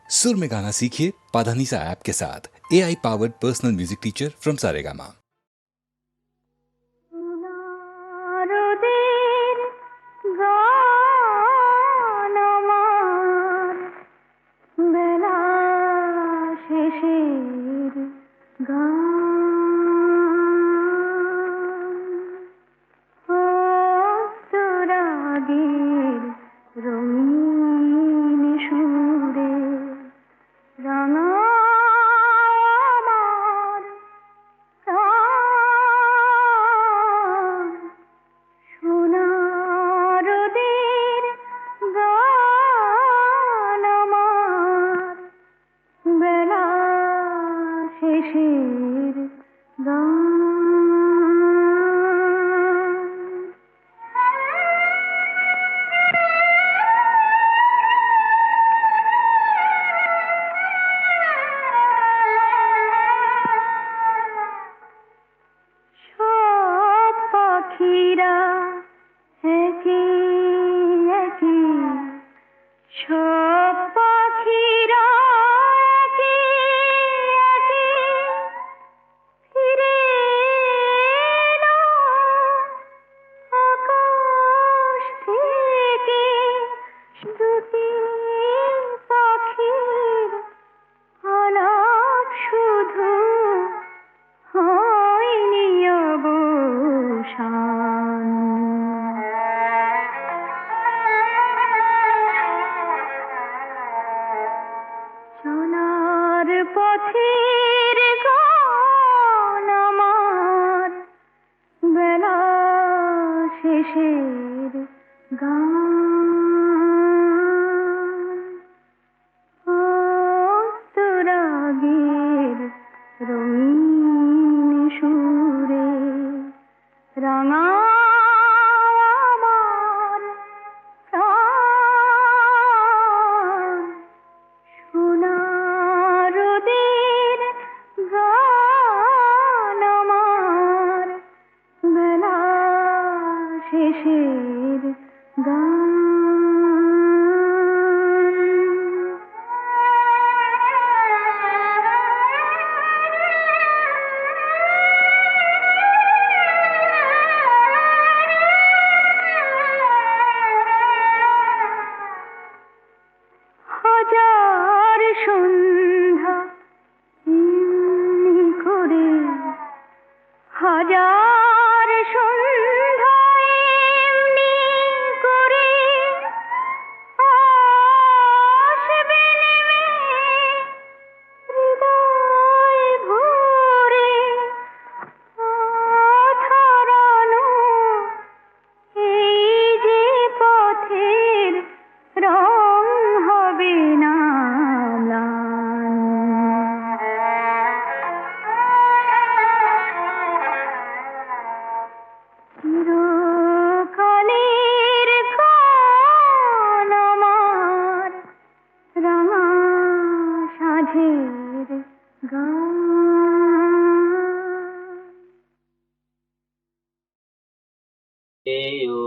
सुर में गाना सीखिए पाधानीसा ऐप के साथ। AI powered personal music teacher from Saregama.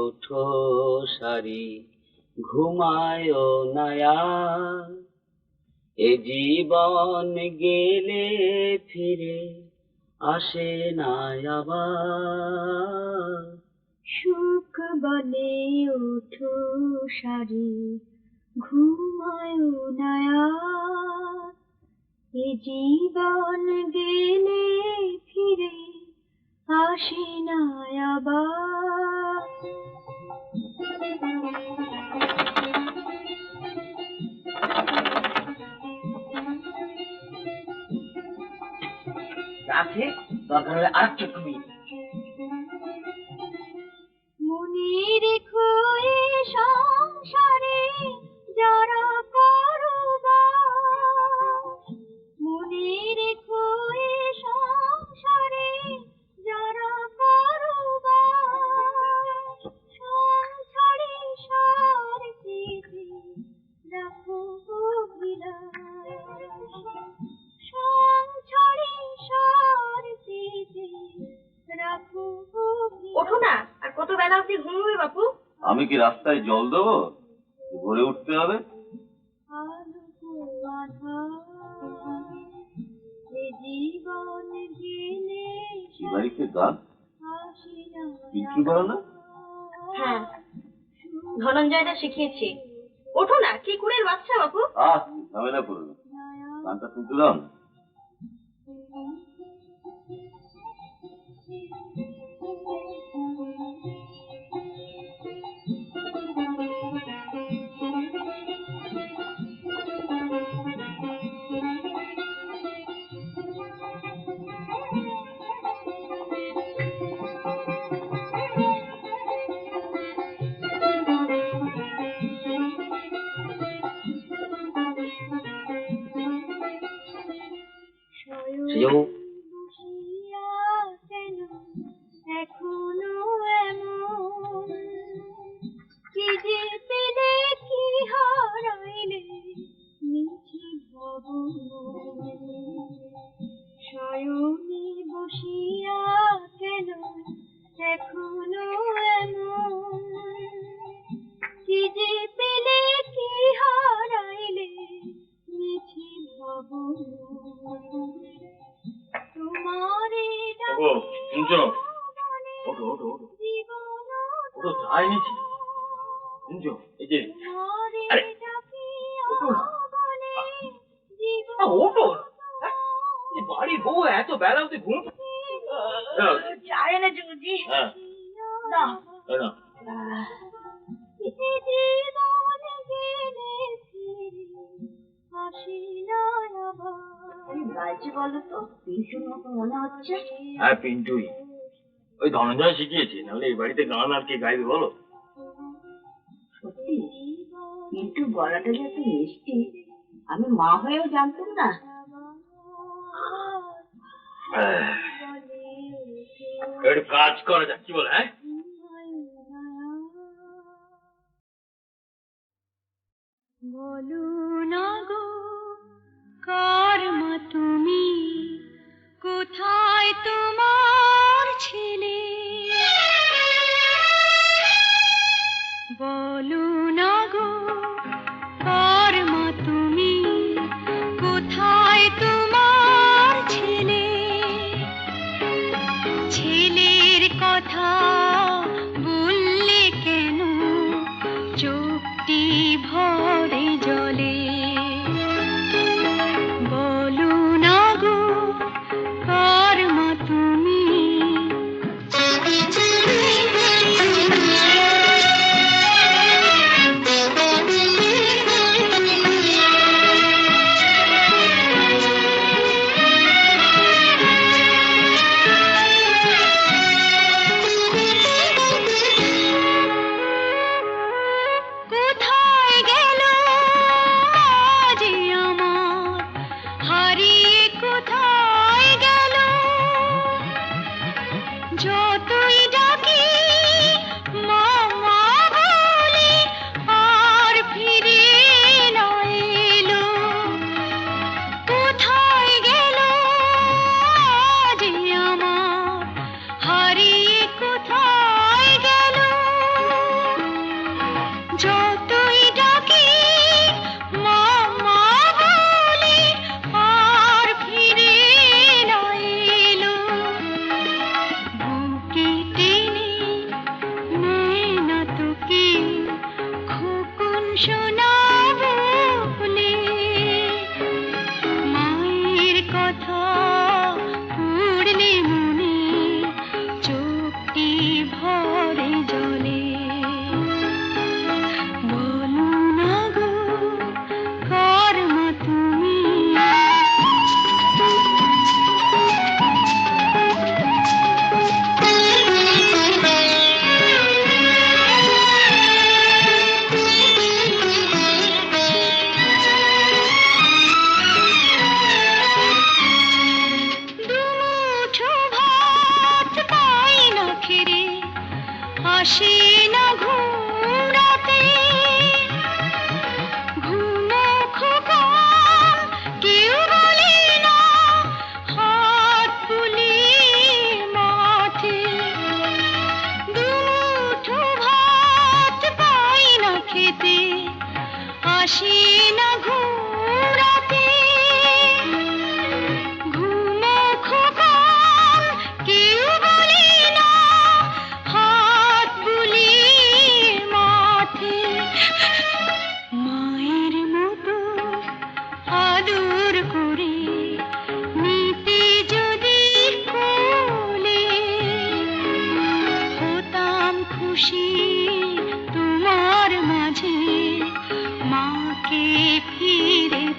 ওঠো সারি ঘুমায় নয়া, এ জীবন গেলে ফিরে আসে না আবার। সুখ বলে ওঠো সারি ঘুমায় নয়া, এ জীবন গেলে ফিরে আসে না আবার। আছে দরকার হলে আর চোখ ঘুমিয়ে মনে রেখো এ সংসারে যারা করবাস, মনে রেখো এ সংসারে যারা করবাস, সংসারে সার পেতে রাখো বিলাস, সংসারে সার পেতে রাখো। ওঠো না, আর কত বেলা অব্দি ঘুমোবে বাপু? আমি কি রাস্তায় জল দেবো? ভোরে উঠতে হবে। বাড়িতে গান পিন্টু গান না? হ্যাঁ, ধনঞ্জয়দা শিখিয়েছি। ওঠো না, কি কুড়ের বাচ্চা বাপু। ঝামেলা করো না, গানটা শুনতে দাও না। সেজো এখনো এমন কি যে পেলে কি হারাইলে মিছে ভবন শয়নে বসিয়া কেন এখনো এমন কি যে পেলে কি হারাইলে মিছে ভবন তোমারে ওগো, শুনছো? ওঠো ওঠো ওঠো ওঠো, চাই নিচ্ছি। শুনছো? এই যে আরে, ওঠো না। ওঠো বাড়ির বউ এত বেলা অব্দি ঘুম চায় না জুজি। হ্যাঁ, না, এই নাও। গাইছি বলো তো, পিন্টুর মতো মনে হচ্ছে। হ্যাঁ, পিন্টুই। ওই ধনঞ্জয় শিখিয়েছে, নাহলে এই বাড়িতে গান আর কে গাইবে বলো? সত্যি পিন্টুর গলাটা যে এত মিষ্টি, আমি মা হয়েও জানতাম না। একটু কাজ করা যাক, কি বলে? হ্যাঁ, বলো না গো কার মা তুমি, কোথায় তোমার ছেলে? বলো না গো কার মা তুমি, কোথায় তোমার ছেলে? ছেলের কথা বললে কেন চোখটি ভরে জলে?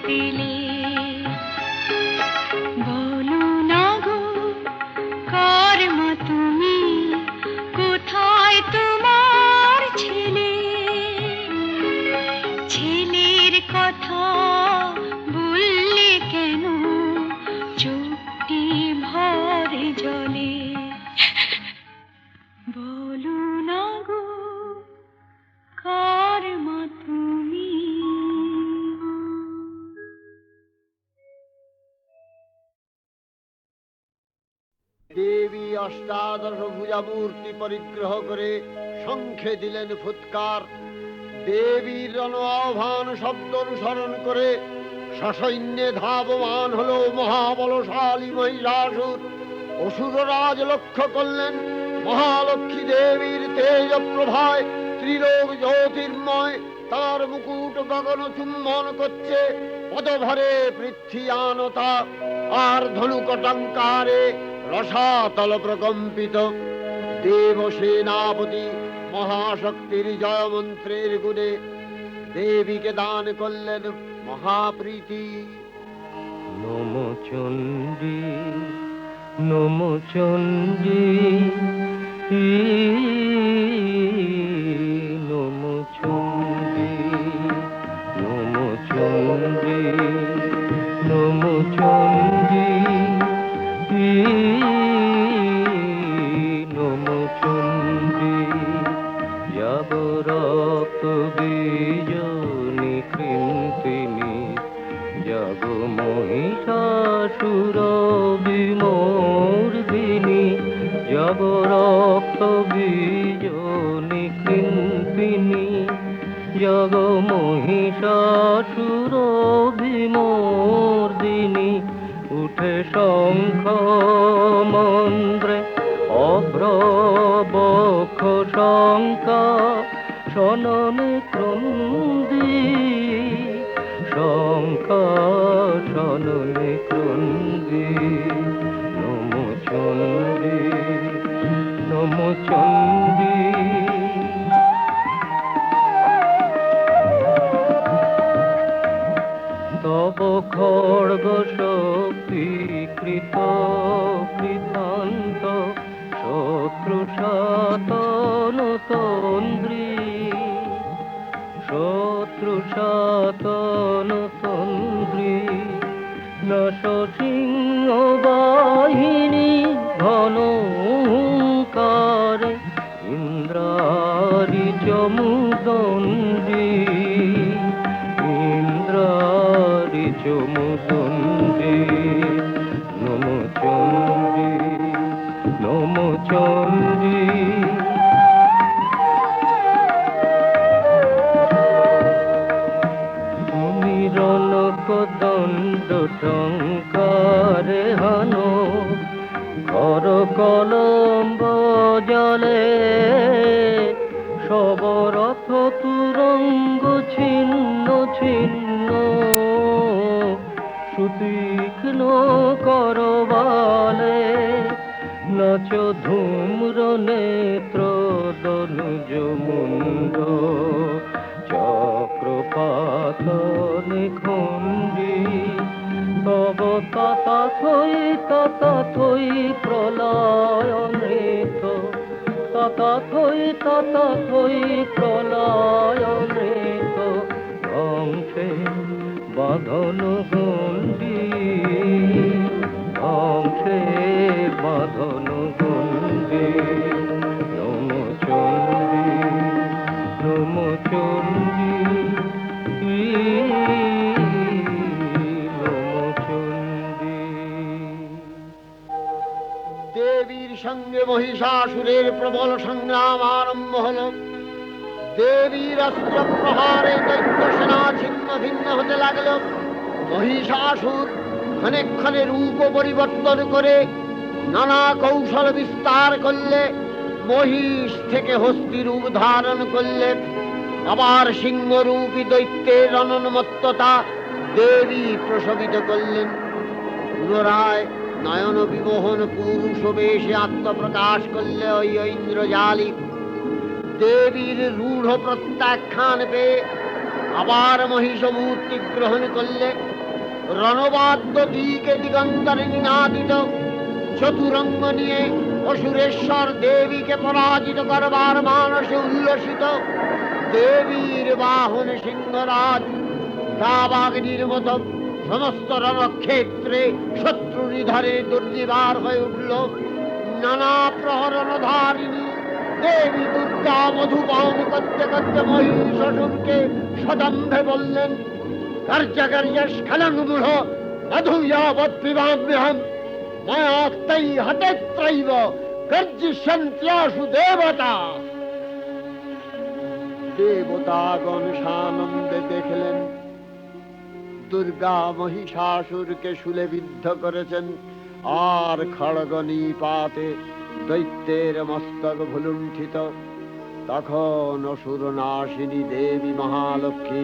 দিলে বলো না গো কর্ম তুমি কোথায় তোমার ছেলে ছেলের কথা বললে কেন চোখটি ভরে জলে বলো না গো কর্ম তুমি দেবী অষ্টাদশ ভুজামূর্তি পরিগ্রহ করে শঙ্খে দিলেন ফুৎকার। দেবীর রণ আহ্বান শব্দ অনুসরণ করে সসৈন্যে ধাবমান হলো মহাবলশালী মহিষাসুর। অসুররাজ লক্ষ্য করলেন মহালক্ষ্মী দেবীর তেজ প্রভায় ত্রিলোক জ্যোতির্ময়, তার মুকুট গগন চুম্বন করছে, পদভরে পৃথ্বীয়ানতা আর ধনুকটঙ্কারে রসাতল প্রকম্পিত। দেব সেনাপতি মহাশক্তির জয় মন্ত্রের গুণে দেবীকে দান করলেন মহাপ্রীতি। নমো চণ্ডী নমো চণ্ডী নমো চণ্ডী নমো চণ্ডী নমো চণ্ডী নমো চণ্ডী যাব রক্ত বীজ নিকৃন্তিনি যাব মহিষাসুর বিমর্দিনী যাব রক্ত বীজ নিকৃন্তিনি যাব মহিষাসুর বিমর্দিনী উঠে শঙ্খ মন্ত্রে অভ্রবক্ষ শঙ্কা শননে ক্রন্দী শঙ্কা শননে ক্রন্দী নমো চণ্ডী নমো চণ্ডী তব খড়গ শক্তি কৃত কৃতান্ত শত্রু সাতন তন্দ্রী শত্রু সাতন তন্দ্রী নশ সিংহ বাহিনী ঘন কারে ইন্দ্রারি চমুদণ্ডী ইন্দ্রারি চমুদণ্ডী নমো চণ্ডী নমো চণ্ডী দণ্ড টঙ্কারে হানো কর কলম্ব জলে সবরথ তুরঙ্গ ছিন্ন ছিন্ন সুতীক্ষ্ণ করবালে নাচ ধূম্র নেত্র দনুজ মুন্ড চক্রপাত নিখুঞ্জি তব তথাথই প্রলয় নৃত তথাথই প্রলয় নৃত ধ্বংসে বাঁধন গণ্ডি ধ্বংসে বাঁধন গণ্ডি নমো চণ্ডী নমো চণ্ডী নমো চণ্ডী। দেবীর সঙ্গে মহিষাসুরের প্রবল সংগ্রাম আরম্ভ হল। দেবীর অস্ত্র প্রহারে দৈত্য সেনা ছিন্ন ভিন্ন হতে লাগল। মহিষাসুর ক্ষণে ক্ষণে রূপ পরিবর্তন করে নানা কৌশল বিস্তার করলে, মহিষ থেকে হস্তি রূপ ধারণ করলে, আবার সিংহরূপী দৈত্যের অনন্মত্ততা দেবী প্রসবিত করলেন। পুনরায় নয়ন বিমোহন পুরুষ বেশে আত্মপ্রকাশ করলে ওই ইন্দ্রজালিক। দেবীর রূঢ় প্রত্যাখ্যান পেয়ে আবার মহিষ মূর্তি গ্রহণ করলে। রণবাদ্য দিকে দিগন্তরে নিনাদিত, চতুরঙ্গ নিয়ে অসুরেশ্বর দেবীকে পরাজিত করবার মানসে উল্লসিত। দেবীর বাহন সিংহরাজ দাবাগ্নির মতো সমস্ত রণক্ষেত্রে শত্রু নিধারে দুর্নিবার হয়ে উঠল। নানা প্রহরণধারিণী দেবী দুর্গা মধুপান করতে করতে মহিষাসুরকে সদম্ভে বললেন, কার্য কার্য স্খলন মূঢ় মধুয়াবৎ পিবাম্যহম মায়াত্তৈ হতেত্রৈব গর্জিষ্যন্ত্যাশু দেবতা। দেবতাগণ সানন্দে দেখলেন দুর্গা মহিষাসুরকে শূলে বিদ্ধ করেছেন, আর খড়গ নিপাতে দৈত্যের মস্তক ভুলুণ্ঠিত। তখন অসুর নাশিনী দেবী মহালক্ষ্মী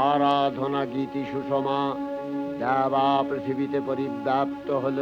আরাধনা গীতি সুষমা দেবা পৃথিবীতে পরিব্যাপ্ত হল।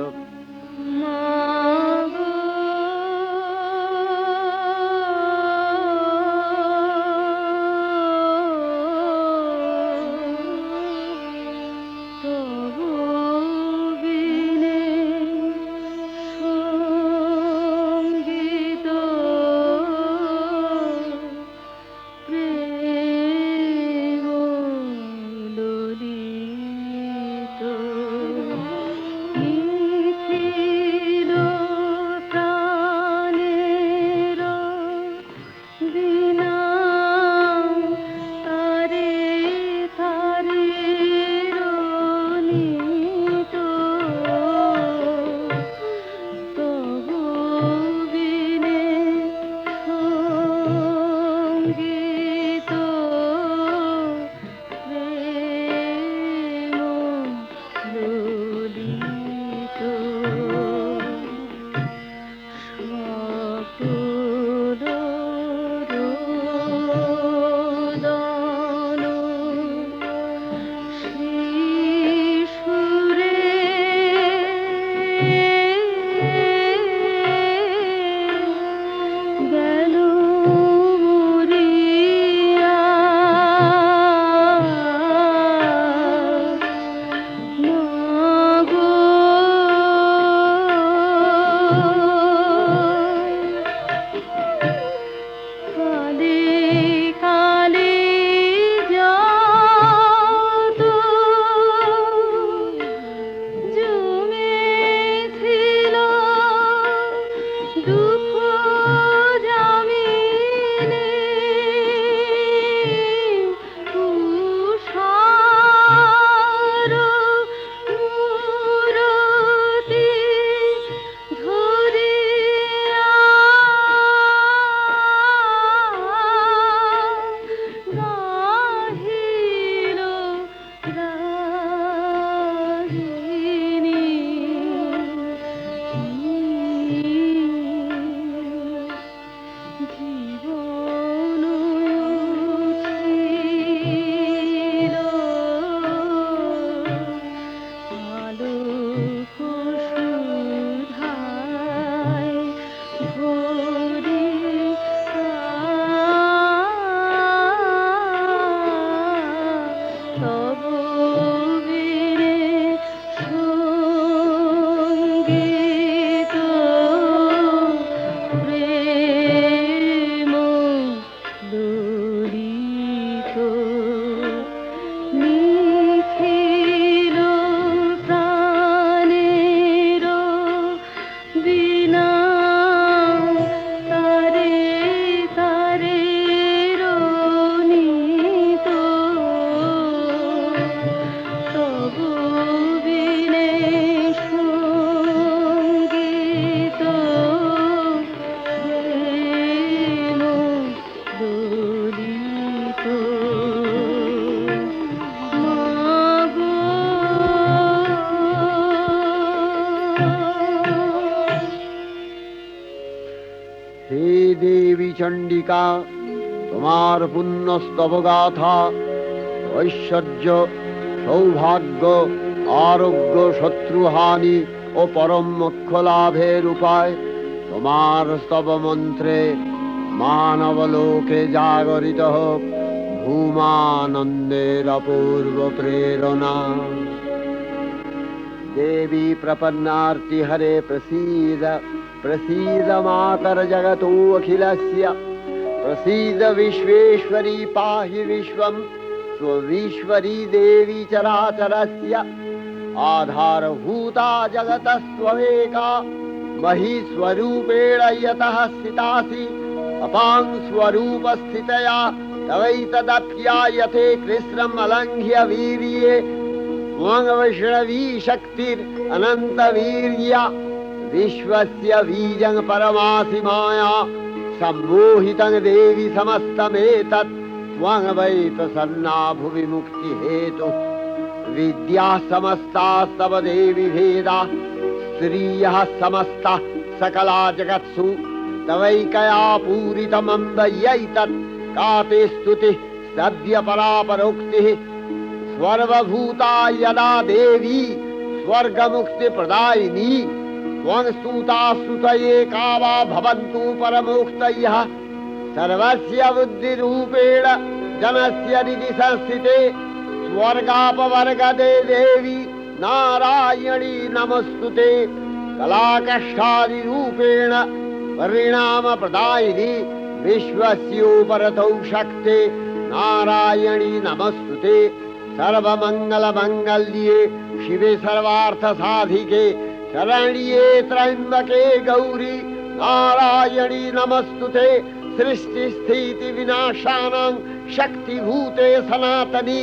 চণ্ডিকা, তোমার পুণ্য স্তবগাথা ঐশ্বর্য, সৌভাগ্য, আরোগ্য, শত্রুহানি ও পরম মোক্ষ লাভের উপায় তোমার স্তব মন্ত্রে মানবলোকে জাগরিত হোক। भूमानन्देर अपूर्व प्रेरणा देवी प्रपन्नार्ति हरे प्रसीद प्रसीद मातर जगतो अखिलस्य प्रसीद विश्वेश्वरी पाहि विश्वं स्वविश्वरी देवी चराचरस्य आधारभूता जगतस्त्वमेका महीस्वरूपेण यतः स्थितासि अपां स्वरूपस्थितया तवैतदप्यायते कृष्णम् अलङ्घ्य वीर्ये त्वं वैष्णवी शक्तिरनन्तवीर्या विश्वस्य बीजं परमासि माया सम्मोहितं देवि समस्तमेतत् त्वं वै प्रसन्ना भुवि मुक्तिहेतुः विद्याः समस्तास्तव देवि भेदा स्त्रियः समस्ताः सकला जगत्सु तवैकया पूरितमम्बयैतत् का ते स्तुतिः सद्य परापरोक्तिः सर्वभूता यदा देवी स्वर्गमुक्तिप्रदायिनी त्वं स्तुता स्तुतये का वा भवन्तु परमोक्तयः सर्वस्य बुद्धिरूपेण जनस्य हृदि संस्थिते स्वर्गापवर्गदे देवी नारायणी नमस्तुते कलाकष्टादिरूपेण परिणामप्रदायिनी विश्वस्योपरतौ शक्ते नारायणी नमस्तुते सर्वमङ्गलमङ्गल्ये शिवे सर्वार्थसाधिके शरण्ये त्र्यम्बके गौरी नारायणी नमस्तुते सृष्टिस्थितिविनाशानां शक्तिभूते सनातनी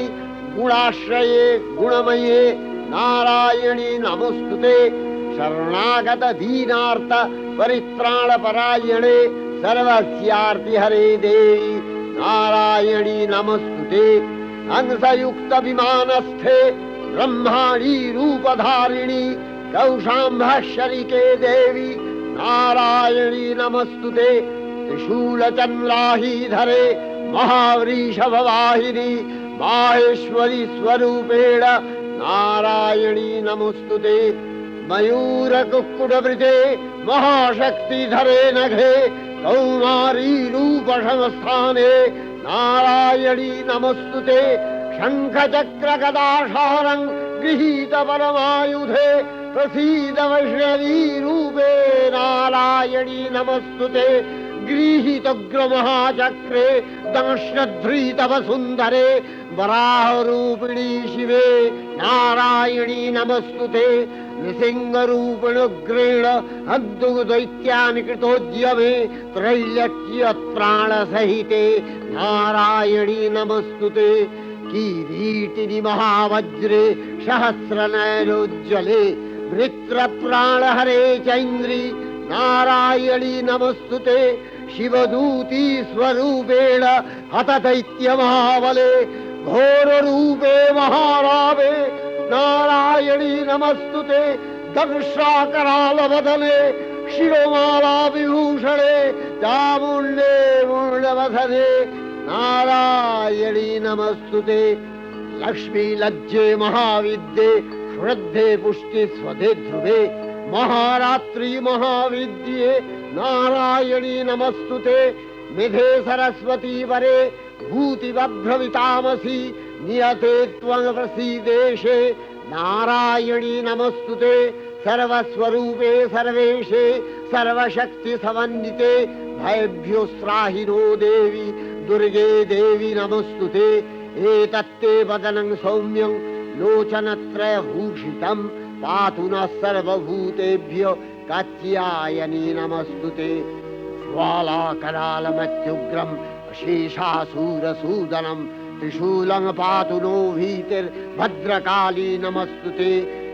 गुणाश्रये गुणमये नारायणी नमस्तुते शरणागत दीनार्थ परित्राणपरायणे सर्वस्यार्तिहरे देवी नारायणी नमस्तुते हंसयुक्त विमानस्थे ब्रह्माणी रूपधारिणी कौशाम्भशरिके देवी नारायणी नमस्तुते त्रिशूलचन्द्राहीधरे महावृषभवाहिनी माहेश्वरी स्वरूपेण नारायणी नमस्तुते मयूरकुक्कुटवृते महाशक्तिधरे नघे कौमारी रूपसंस्थाने नारायणी नमस्तुते शङ्खचक्रगदाशारं गृहीत परमायुधे प्रसीद वैष्णवी रूपे नारायणी नमस्तुते गृहीतोग्रमहाचक्रे दंश्नध्रीतवसुन्धरे वराहरूपिणी शिवे नारायणी नमस्तुते नृसिंहरूपिणुग्रेण हद्दुदैत्यानि कृतोद्यमे त्रैलक्ष्यप्राणसहिते नारायणी नमस्तुते किरीटिनि महावज्रे सहस्रनयनोज्ज्वले वृत्रप्राणहरे चैन्द्री नारायणी नमस्तुते शिवदूती स्वरूपेण हतदैत्यमहाबले घोररूपे महारावे नारायणी नमस्तुते दंश्राकरालवदने शिरोमाला विभूषणे चामुण्डे मूर्णवदने नारायणी नमस्तुते लक्ष्मी लज्जे महाविद्ये श्रद्धे पुष्टि स्वधे ध्रुवे महारात्रि महाविद्ये नारायणी नमस्तुते निधे सरस्वती वरे भूतिवभ्रमितामसि नियते त्वं प्रसीदेशे नारायणी नमस्तुते सर्वस्वरूपे सर्वेशे सर्वशक्ति समन्विते भयभ्योस्त्राहिनो देवी दुर्गे देवी नमस्तुते एतत्ते वदनं सौम्यं लोचनत्रयभूषितं पातु नः सर्वभूतेभ्यो कात्यायनी नमस्तुते ज्वालाकरालमत्युग्रम् अशेषासूरसूदनं त्रिशूलं पातु नो भीतिर्भद्रकाली नमस्तुते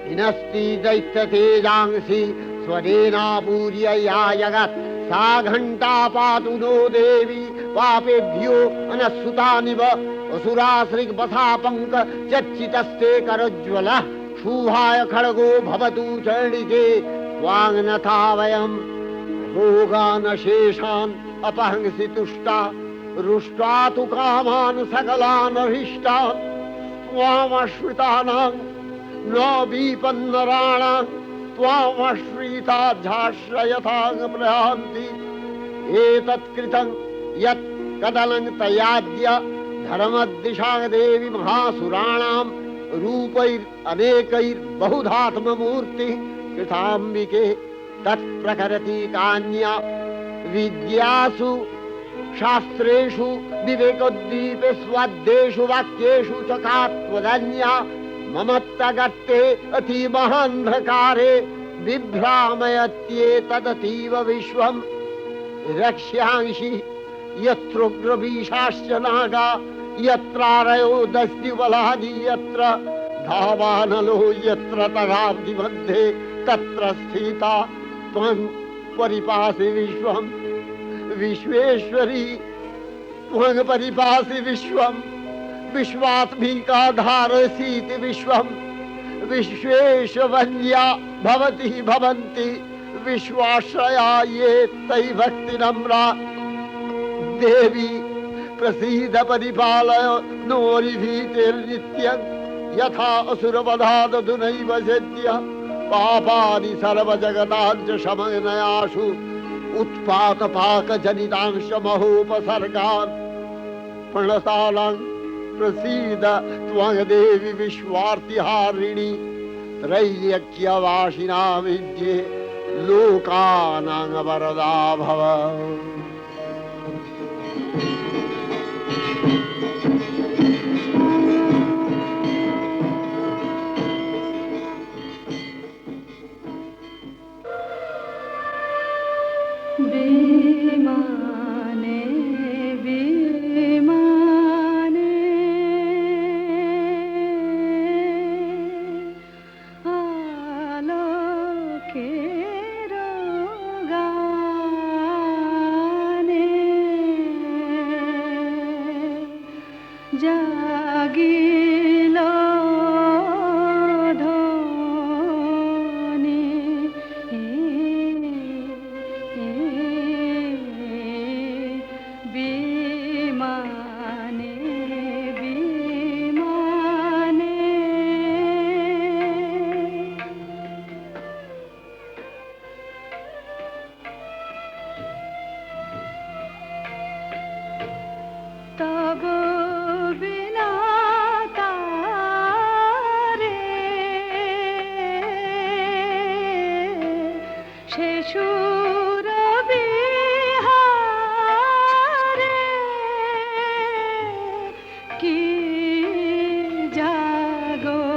हिनस्ति दैत्यतेजांसि स्वरेणापूर्य या जगत् सा घण्टा पातु नो देवी पापेभ्यो अनस्सुतानिव असुराश्रिगपथापङ्क चच्चितस्ते करोज्ज्वलः शुभाय खड्गो भवतु चण्डिके त्वाङ्नथा वयं रोगानशेषान् अपहंसि तुष्टा रुष्ट्वा तु कामान् सकलान् अभीष्टान् त्वामश्रितानां न विपन्नराणां त्वामश्रिताध्याश्रयथां प्रयान्ति एतत् कृतं यत् कदनं तयाद्य धर्मदिशा देवी महासुराणां रूपैरनेकैर्बहुधात्ममूर्ति कृताम्बिके तत्प्रकरति कान्या विद्यासु शास्त्रेषु विवेकोद्दीपे स्वाद्येषु वाक्येषु च कात्वदन्या ममत्तगत्ते अतिमहान्धकारे बिभ्रामयत्येतदतीव विश्वम् रक्ष्यांसि यत्रोग्रवीशाश्च नागा यत्रारयो दस्युबलानि यत्र धावानलो यत्र तगाब्धि मध्ये तत्र स्थिता त्वं परिपासि विश्वम् विश्वेश्वरी त्वं परिपासि विश्वम् विश्वात्मिका धारसीति विश्वम् विश्वेशवन्या भवति भवन्ति विश्वाश्रया ये तै भक्ति नम्रा देवी प्रसीद परिपालय नोरिभीतिर्नित्यं यथा असुरवधादधुनैव सद्य पापानि सर्वजगताञ्च शमनयाशु उत्पातपाकजनितांश महोपसर्गान् प्रणतानां प्रसीद त्वं देवी विश्वार्तिहारिणी त्रैलोक्यवासिना विद्ये लोकानां वरदा भव। विमाने विमाने आलोकेर गाने जागिल ध्वनि विमाने विमाने तब बिना तारे शेषुर बिहारे की जागरणी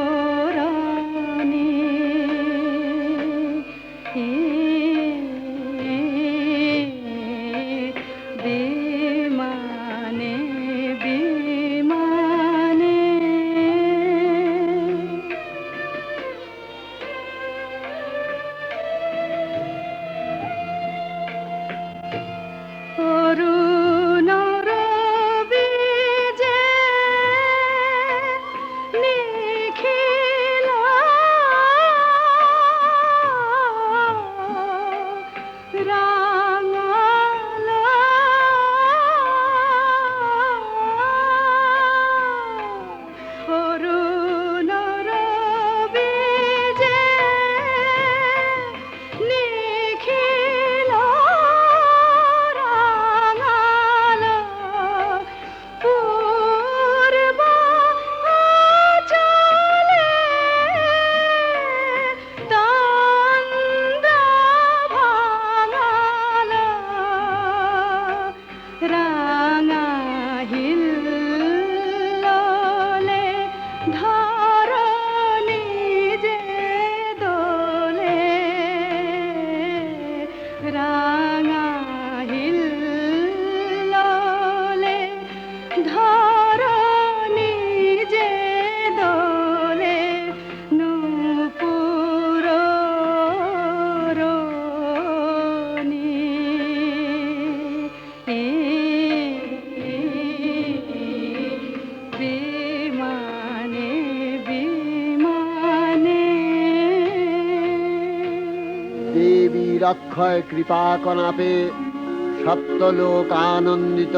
विमाने विमाने অরুণ রবিজে নিখিল রাঙাল অরুণ রবিজে নিখিল রাঙাল পূর্ব চলে তন্দ ভাঙাল রাঙা হিল্লোলে ধরণী যে দোলে রাঙা হিল্লোলে ধরণী যে দোলে নূপুর রোনি বিমানে বিমানে দেবীর অক্ষয় কৃপা কনাপে সপ্তলোকানন্দিত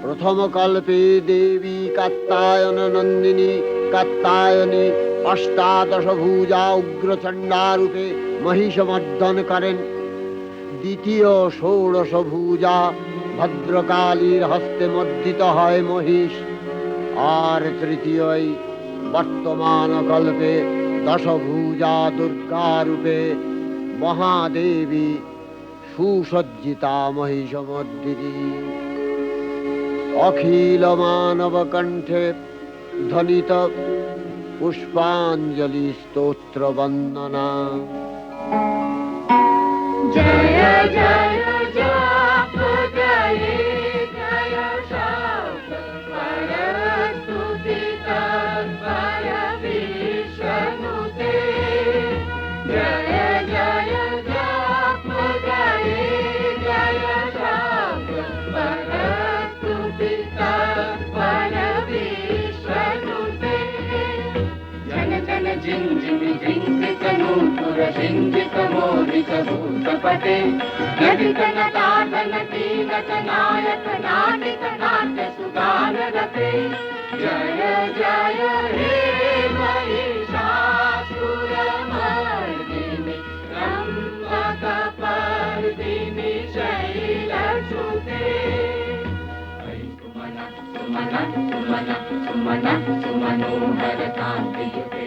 প্রথম কল্পে দেবী কাত্যায়ন নন্দিনী কাত্যায়নী অষ্টাদশ ভুজা উগ্রচণ্ডা রূপে মহিষমর্দন করেন। দ্বিতীয় ষোড়শ ভুজা ভদ্রকালীর হস্তে মর্দিত হয় মহিষ। আর তৃতীয়ই বর্তমান কল্পে দশভুজা দুর্গা রূপে মহাদেবী সুসজ্জিতা মহিষমর্দিনী। অখিল মানব কণ্ঠে ধ্বনিত পুষ্পাঞ্জলি স্তোত্র বন্দনা। জয় জয় জপ জয় জয় শব্দ পরস্তুতি তৎপর বিষ্ণুতে। জয় জয় জপ জয় জয় শব্দ পরস্তুতি তৎপর বিষ্ণুতে। जन जन जिं जिं जिंकित नूपुर सिंहित मोदित भूतपते। नटित नटाधन कीनट नायक नाटित नाट्य सुगान रते। जय जय हे महिषासुरमर्दिनि रम्भकपर्दिनि शैलसुते। सुमन सुमन सुमन सुमन सुमनोहर कान्तियुते।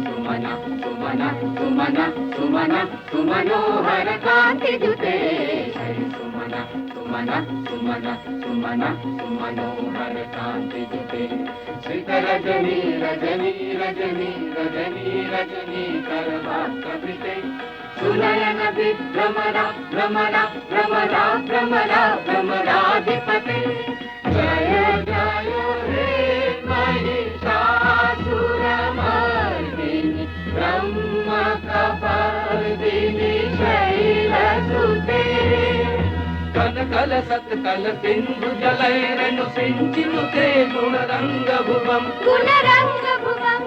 सुमन सुमन सुमन सुमन सुमनोहर कान्तियुते। सुमन सुमन सुमन सुमन सुमनोहर कान्तियुते। श्रीकरजनी रजनी रजनी रजनी रजनी करवाकृते। सुनयन विभ्रमरा भ्रमरा भ्रमरा भ्रमरा भ्रमराधिपते। जय जय हे महिषासुरमर्दिनि ब्रह्मकपर्दिनि शैलसुते। कल कल सत्कल सिंधु जलैरनु सिंचिनुते गुणरंग भुवम्। गुणरंग भुवम्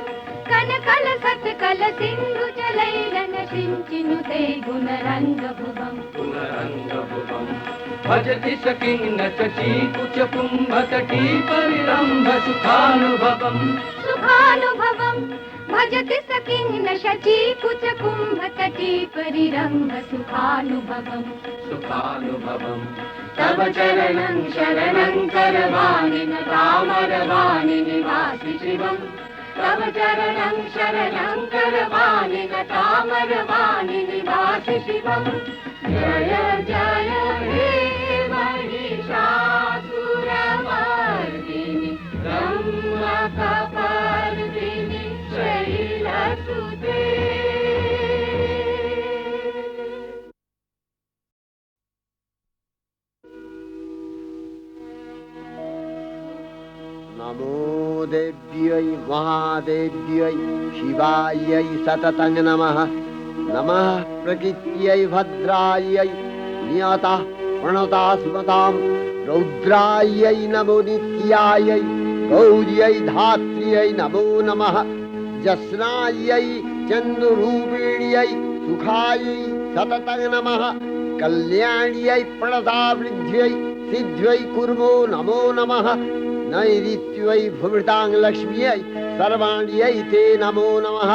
कनकल सत्कल सिंधु जलैरन सिंचिनुते गुणरंग भुवम्। गुणरंग भुवम् भजति सकिन्न शची कुच कुंभ तटी परिरंभ सुखानुभवम्। सुखानुभवम् भजति सकिन्न शची कुच कुंभ तटी परिरंभ सुखानुभवम्। सुखानुभवम् तव चरणं शरणं करवाणि न तामरवाणि निवासि शिवम्। तव चरणं शरणं करवाणि न तामरवाणि निवासि शिवम्। जय जय हे महिषासुरमर्दिनि रम्भकपर्दिनि शैलसुते। नमो देव्यै महादेव्यै शिवायै सततं नमः। नमः प्रकृत्यै भद्रायै नियतः प्रणता स्मतां। रौद्रायै नमो नित्यायै गौर्यै धात्र्यै नमो नमः। जस्नायै चन्द्ररूपिण्यै सुखायै सततं नमः। कल्याण्यै प्रणतावृद्ध्यै सिद्ध्यै कुर्मो नमो नमः। नैऋत्यै भुवृतां लक्ष्म्यै सर्वाण्यै ते नमो नमः।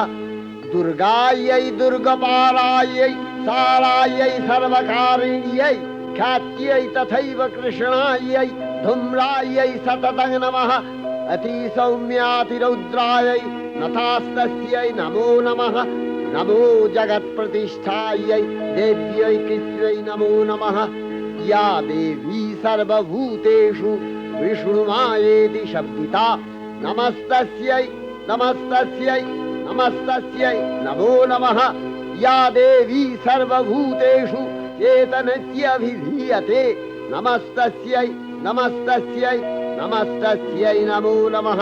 दुर्गायै दुर्गपालायै सालायै सर्वकारिण्यै ख्यात्यै तथैव कृष्णायै धूम्रायै सततं नमः। अतिसौम्यातिरौद्रायै नतास्तस्यै नमो नमः। नमो जगत्प्रतिष्ठायै देव्यै कृत्यै नमो नमः। या देवी सर्वभूतेषु विष्णुमायेति शब्दिता नमस्तस्यै नमस्तस्यै नमस्तस्यै नमो नमः। या देवी सर्वभूतेषु चेतनस्यभिधीयते नमस्तस्यै नमस्तस्यै नमस्तस्यै नमो नमः।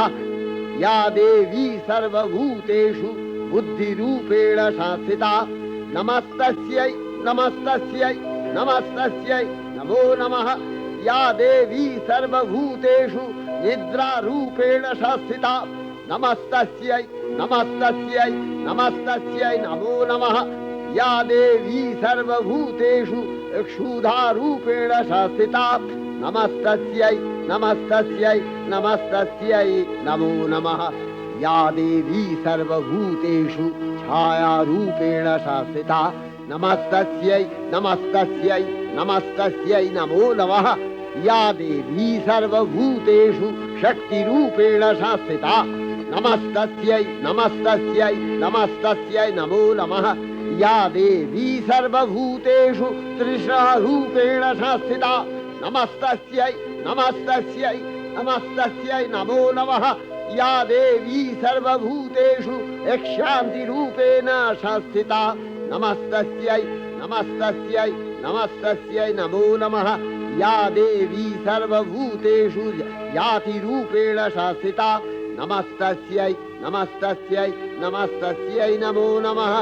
या देवी सर्वभूतेषु बुद्धिरूपेण संस्थिता नमस्तस्यै नमस्तस्यै नमस्तस्यै नमो नमः। या देवी सर्वभूतेषु निद्रारूपेण संस्थिता नमस्तस्यै नमस्तस्यै नमस्तस्यै नमो नमः। या देवी सर्वभूतेषु क्षुधारूपेण संस्थिता नमस्तस्यै नमस्तस्यै नमस्तस्यै नमो नमः। या देवी सर्वभूतेषु छायारूपेण संस्थिता नमस्तस्यै नमस्तस्यै नमस्तस्यै नमो नमः या देवी सर्वभूतेषु शक्तिरूपेण संस्थिता नमस्तस्यै नमस्तस्यै नमस्तस्यै नमो नमः या देवी सर्वभूतेषु तृष्णारूपेण संस्थिता नमस्तस्यै नमस्तस्यै नमस्तस्यै नमो नमः या देवी सर्वभूतेषु यक्षान्तिरूपेण संस्थिता नमस्तस्यै नमस्तस्यै नमस्तस्यै नमो नमः या देवी सर्वभूतेषु यातिरूपेण संस्थिता नमस्तस्यै नमस्तस्यै नमस्तस्यै नमो नमः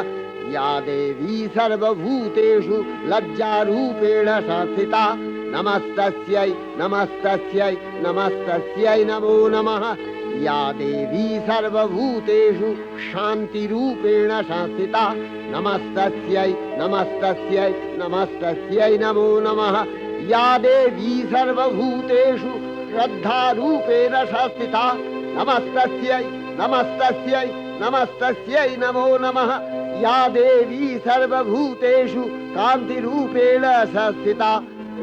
या देवी सर्वभूतेषु लज्जारूपेण संस्थिता नमस्तस्यै नमस्तस्यै नमस्तस्यै नमो नमः या देवी सर्वभूतेषु शान्तिरूपेण संस्थिता नमस्तस्यै नमस्तस्यै नमस्तस्यै नमो नमः या देवी सर्वभूतेषु श्रद्धारूपेण संस्थिता नमस्तस्यै नमस्तस्यै नमस्तस्यै नमो नमः या देवी सर्वभूतेषु कान्तिरूपेण संस्थिता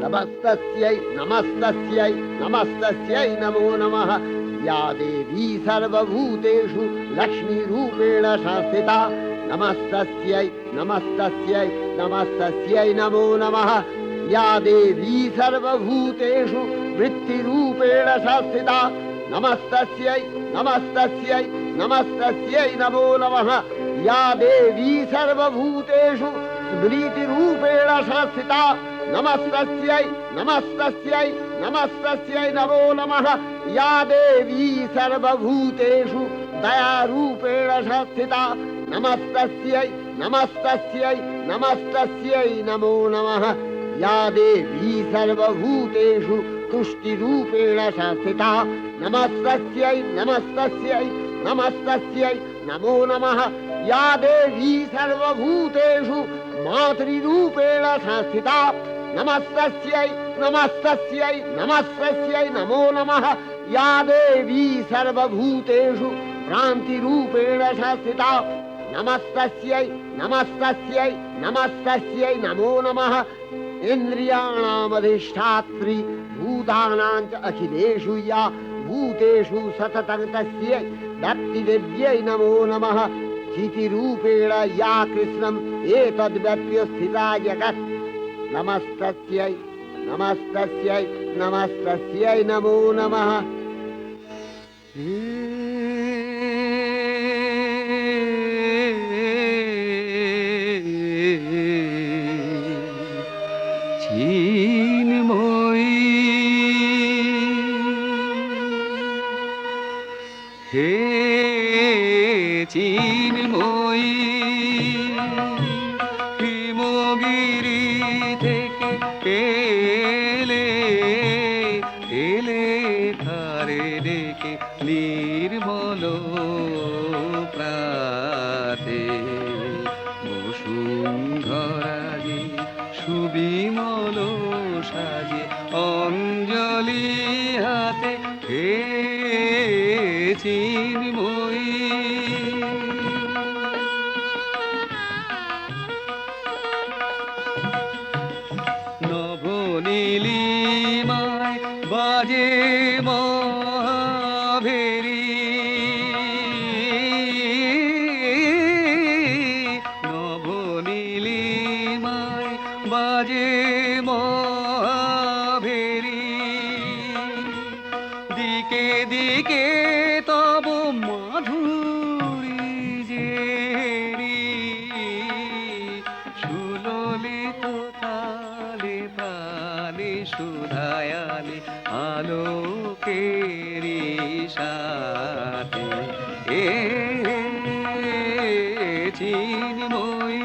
नमस्तस्यै नमस्तस्यै नमस्तस्यै नमो नमः या देवी सर्वभूतेषु लक्ष्मीरूपेण संस्थिता नमस्तस्यै नमस्तस्यै नमस्तस्यै नमो नमः या देवी सर्वभूतेषु वृत्तिरूपेण संस्थिता नमस्तस्यै नमस्तस्यै नमस्तस्यै नमो नमः या देवी सर्वभूतेषु स्मृतिरूपेण संस्थिता नमस्तस्यै नमस्तस्यै नमस्तस्यै नमो नमः या देवी सर्वभूतेषु दयारूपेण संस्थिता नमस्तस्यै नमस्तस्यै नमस्तस्यै नमो नमः या देवी सर्वभूतेषु तुष्टिरूपेण संस्थिता नमस्तस्यै नमस्तस्यै नमस्तस्यै नमो नमः या देवी सर्वभूतेषु मातृरूपेण संस्थिता नमस्तस्यै नमस्तस्यै नमस्तस्यै नमो नमः या देवी सर्वभूतेषु भ्रान्तिरूपेण संस्थिता नमस्तस्यै नमस्तस्यै नमस्तस्यै नमो नमः इन्द्रियाणामधिष्ठात्री भूतानां च अखिलेषु या भूतेषु सततं तस्यै भक्तिदेव्यै नमो नमः स्थितिरूपेण या कृष्णम् एतद्व्यप्य स्थिता जगत् नमस्तस्यै नमस्तस्यै नमस्तस्यै नमो नमः হে চিন্ময়ী হিমগিরি থেকে এলে এলে ধারে ডেকে নির্মল প্রাতে বসুন্ধরাজে সুবিমল সাজে অঞ্জলি হাতে হে চিন্ময়ী নবনীলিমায় বাজে মহাভেরি নবনীলিমায় বাজে মহাভেরি দিকে দিকে তব মাধুরী যে সুললিত তালে প্রাণে সুধায়ালে আলোকেরি সাথে এ চিন্ময়ী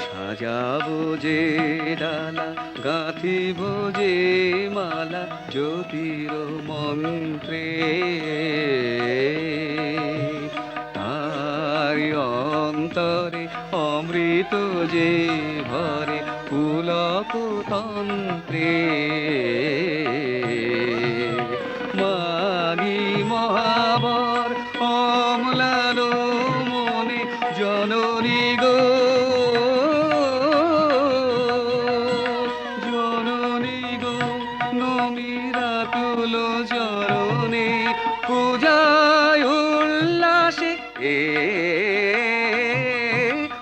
সাজাবো যে ডালা গাঁথিব যে মালা জ্যোতির মন্ত্রে তার অন্তরে অমৃত যে ভরে পুলক তন্ত্রে মাগি মহাব আকুল চরণে পূজায় উল্লাসে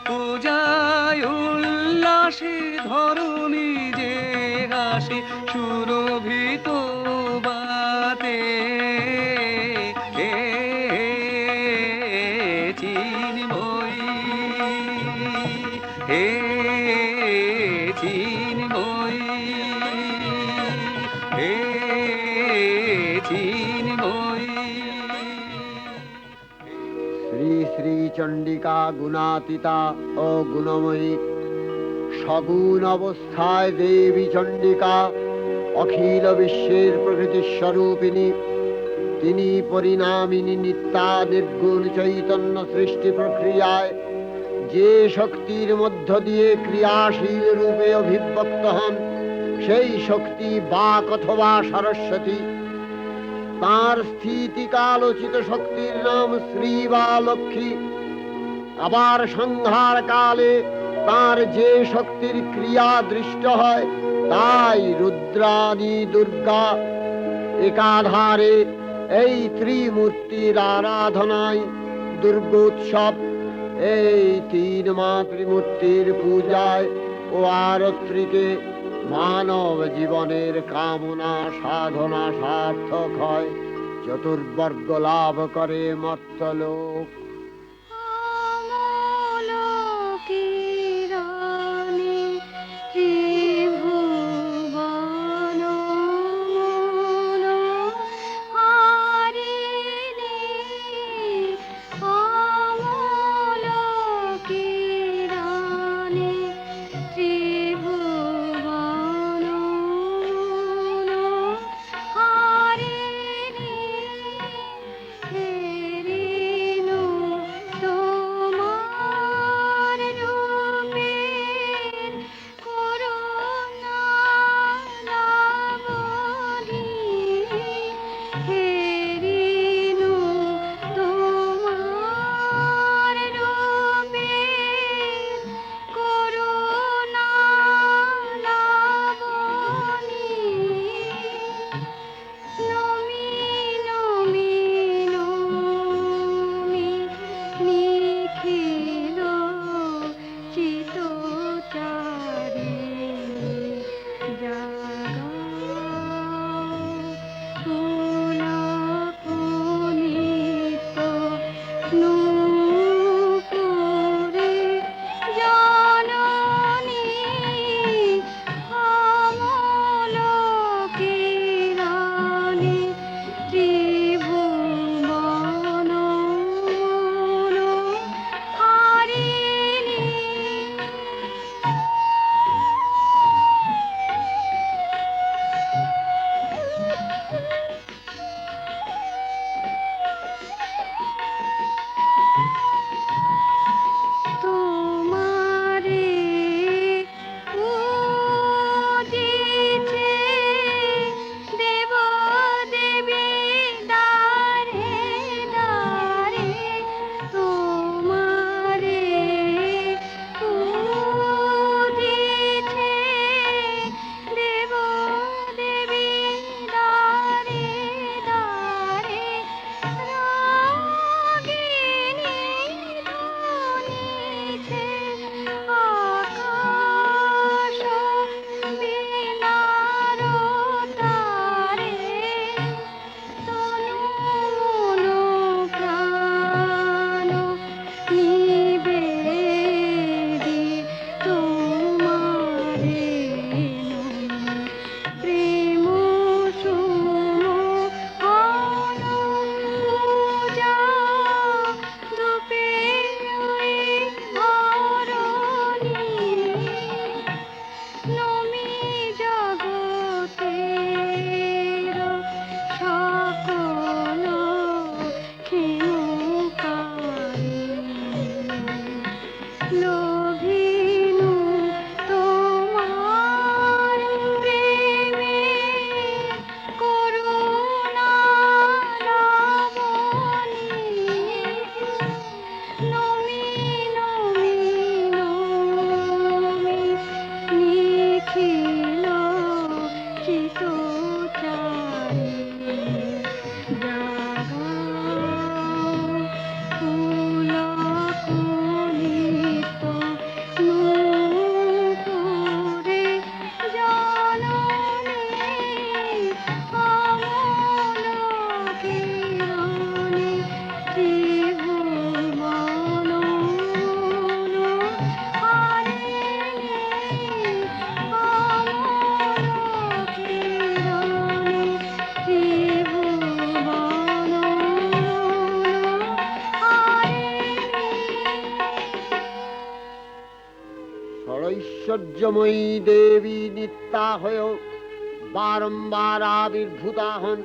পূজায় উল্লাসে ধরণী যে হাসে সুরভিত বাতে চিন্ময়ী হে চিন্ময়ী হে চিন্ময়ী শ্রী শ্রী চণ্ডিকা গুণাতীতা ও গুণময়ী, সগুণ অবস্থায় দেবী চণ্ডিকা অখিল বিশ্বের প্রকৃতি স্বরূপিণী। তিনি পরিণামিনী নিত্যা নির্গুণ চৈতন্য সৃষ্টি প্রক্রিয়ায় যে শক্তির মধ্য দিয়ে ক্রিয়াশীল রূপে অভিব্যক্ত হন, সেই শক্তি বাক অথবা সরস্বতী। তাঁর স্থিতিকালোচিত শক্তির নাম শ্রী বা লক্ষ্মী। আবার সংহার কালে তাঁর যে শক্তির ক্রিয়া দৃষ্ট হয়, তাই রুদ্রাণী দুর্গা। একাধারে এই ত্রিমূর্তির আরাধনায় দুর্গোৎসব, এই তিন মাতৃমূর্তির পূজায় ও আরত্রিকে মানব জীবনের কামনা সাধনা সার্থক হয়, চতুর্বর্গ লাভ করে মর্তলোক। আমলকিরণে ত্রিভুবন মনোহারিণী, আমলকিরণে ত্রিভুবন মনোহারিণী, হে রেণু সৌন্দর্যময়ী দেবী নিত্যা হয়েও বারম্বার আবির্ভূতা হন।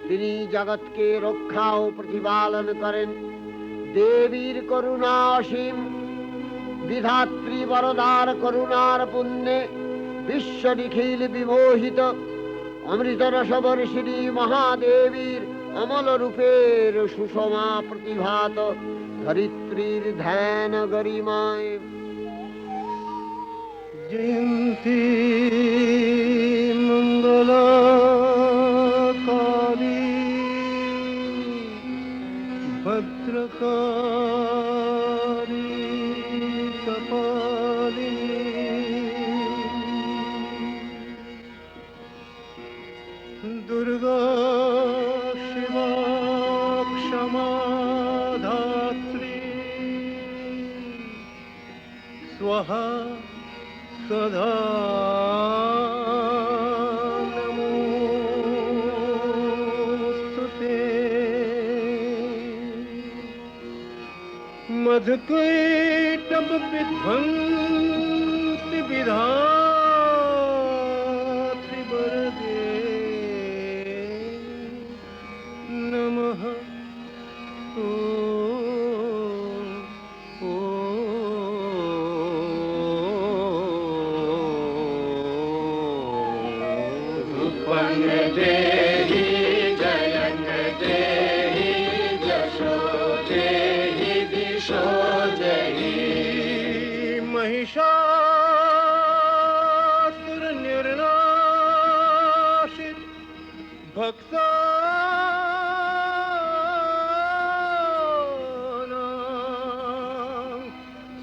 তিনি জগৎকে রক্ষা ও প্রতিপালন করেন। দেবীর করুণা অসীম। বিধাত্রী বরদার করুণার পুণ্যে বিশ্ব নিখিল বিমোহিত। অমৃত রসবর্ষিণী মহাদেবীর অমল রূপের সুষমা প্রতিভাত ধরিত্রীর ধ্যান গরিমায়। জয়ন্তী মঙ্গলাকালী ভদ্রকালী কপালিনী দুর্গা শিবা ক্ষমা ধাত্রী স্বাহা সদা নমোস্তুতে। मधुकैटभ विध्वंसि विधात्रि वरदे नमः। ॐ रूपं देहि जयं देहि जशो देहि दिशो जयि महिषासुरनिर्नाशित भक्तानां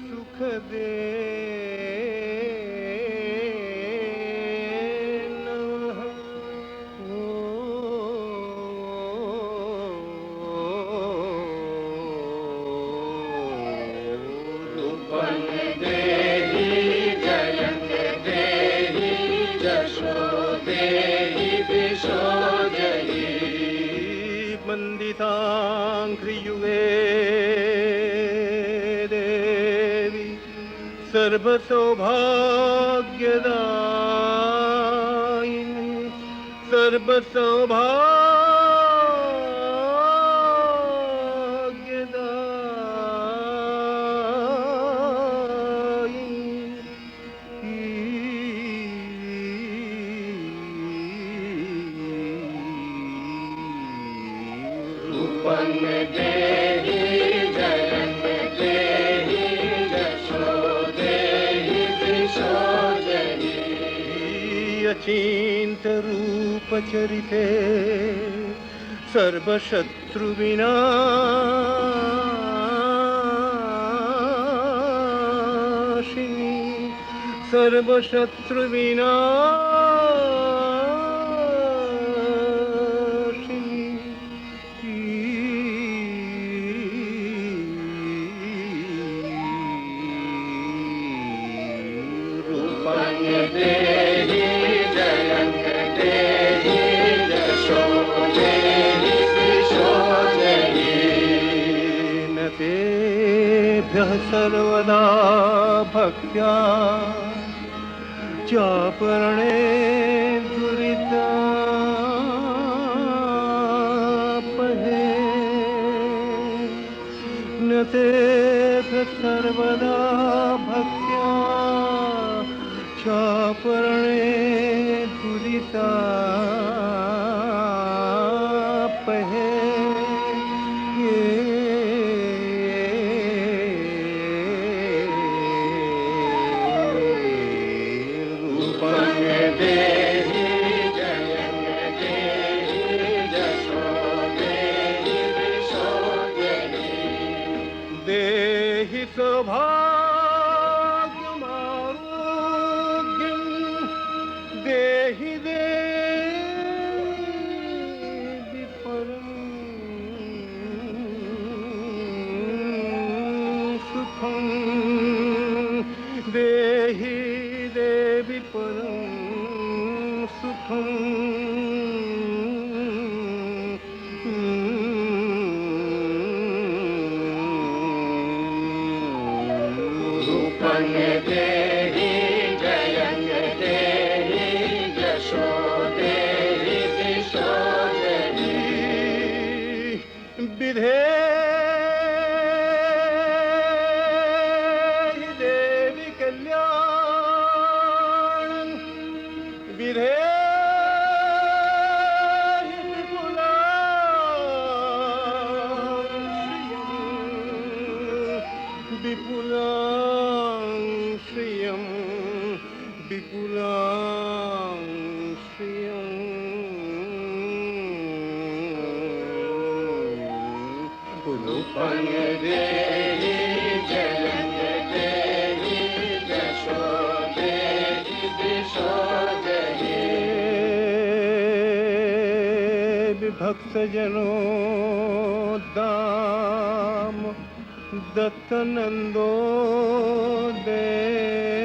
सुखदे नमः। रूपं देहि जयं देहि जशो देहि दिशो जयि वन्दिताङ्घ्रियुगे देवी सर्वसौभाग्यदायिनी रूपं देहि जयं देहि जशो देहि दिशो जयि अचिन्त्यरूपचरिते सर्वशत्रुविनाशिनी रूपं देहि जयं देहि जशो देहि दिशो जयि न तेभ्यः सर्वदा भक्त्या चापरणे दुरितापहे न तेभ्यः सर्वदा भक्त्या चापरणे दुरितापहे रूपं देहि जयं देहि जशो देहि दिशो जयि देहि सौभाग्यमारोग्यं देहि देहि परं सुखं देहि देवि परं सुखं रूपं देहि जयं विपुलां श्रियं विपुलां श्रियं रूपं देहि जयं देहि यशो देहि दिशो देहि विभक्तजनो दाम दत्तनंदो देंबिके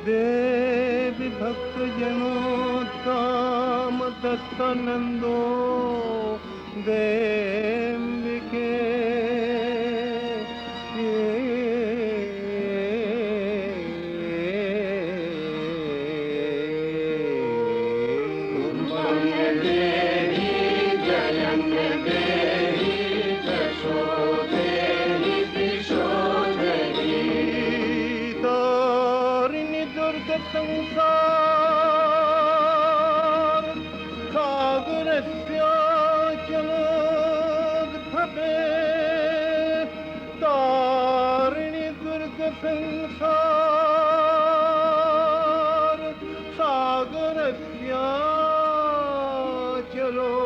देवी भक्त जनों काम दत्तनंदो देंबिके संसार सागरस्याचलोद्भवे तारिणि दुर्ग संसार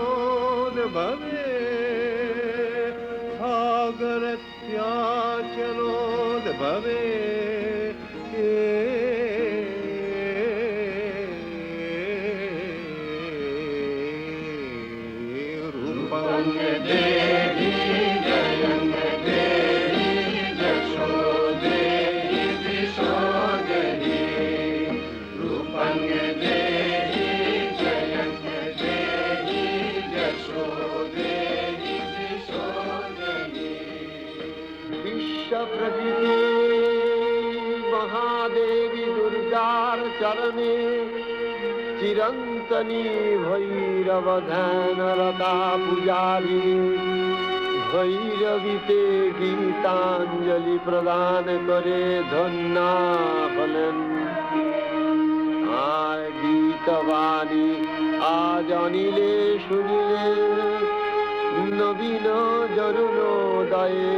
सागरस्याचलोद्भवे सागरस्याचलोद्भवे देवी जयं देहि यशो देहि दिशो देहि रूपं देहि जयं देहि यशो देहि दिशो देहि विश्वप्रभृति महादेवी दुर्गार चरणे चिरंतनी भैरवध्यानरता पुजारी भैरवीते गीतांजलि प्रदान करे धन्ना बलन আর গীতবাণী আজ অনিলে শুনিলে নবীন জরুণোদয়ে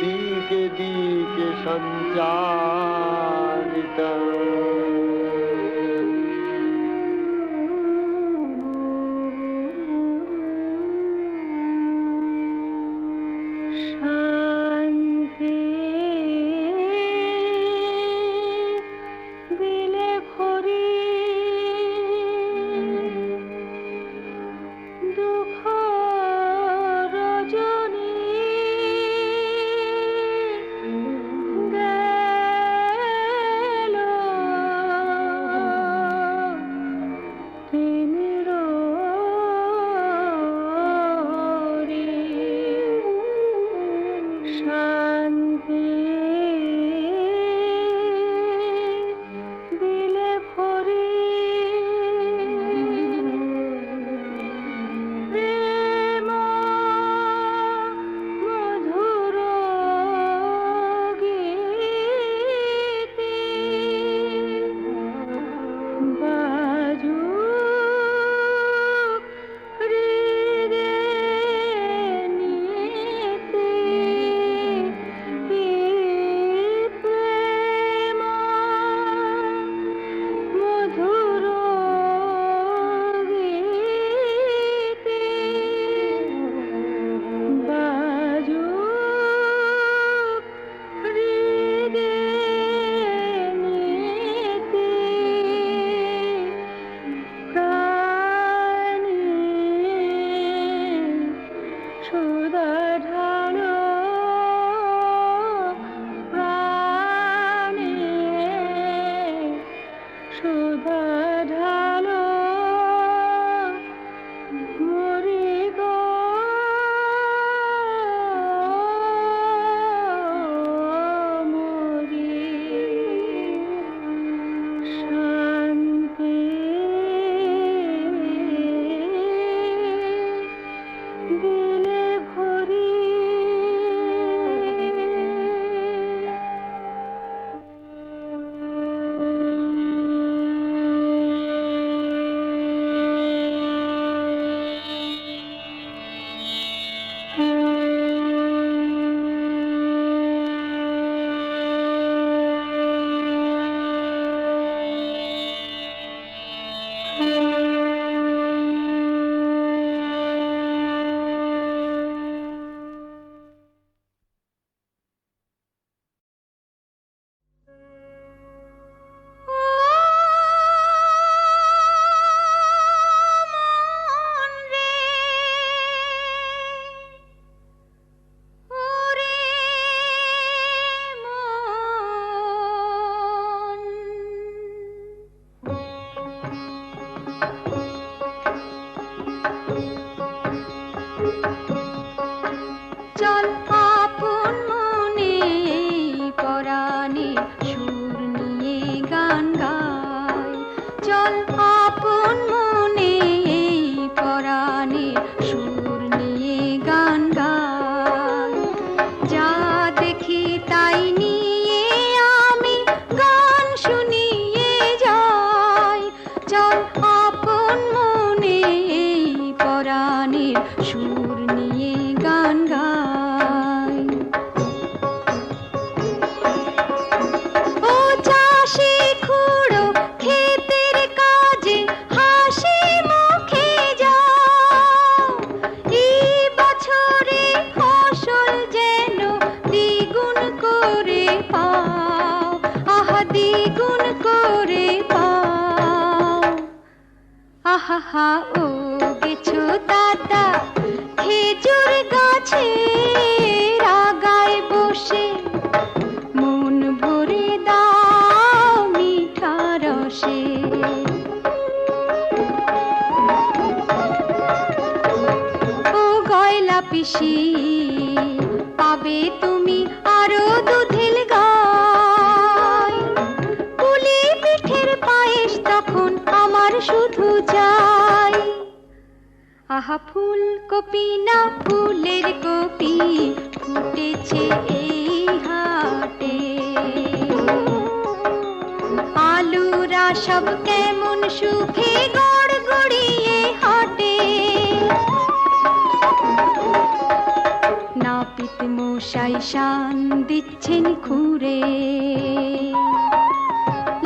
দিকে দিকে সঞ্চারিত শান্তি দিলে ভরি দুঃখ রজনী গেল তিমির শান্তি দিলে ভরি প্রেম মধুর গীতি বাজু হৃদে নীতি প্রেম মধুর গীতি বাজু হৃদে নীতি চল আপন মনে পরাণের সুর নিয়ে গান গাই। ও চাষি খুড়ো ক্ষেতের কাজে হাসি মুখে যাও, এই বছরে ফসল যেন দ্বিগুণ করে পাও, আহা দ্বিগুণ করে পাও। আহা ও গেছো দাদা খেজুর গাছে আগায় বসে, মন ভরে দাও মিঠা রসে। ও গয়লা পিসি পাবে তুমি আরো দুধের গাই, পুলি পিঠের পায়েস তখন আমার শুধু চাই। আহা ফুলকপি না ফুলের কপি ফুটেছে এই হাটে, আলুরা সব কেমন সুখে গড়গড়িয়ে হাটে। নাপিত মশাই শান দিচ্ছেন খুরে,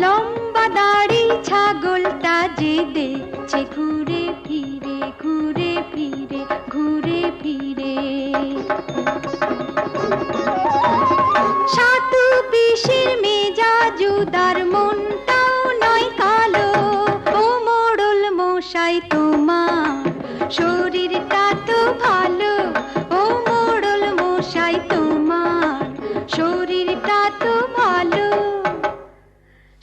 লম্বা দাড়ি ছাগলটা যে দেখছে ঘুরে ফিরে ঘুরে ফিরে ঘুরে ফিরে। সাধু পিসির মেজাজুদার মনটাও নয় কালো, ও মোড়ল মশাই তোমার শরীরটা তো ভালো, ও মোড়ল মশাই তোমার শরীরটা তো ভালো।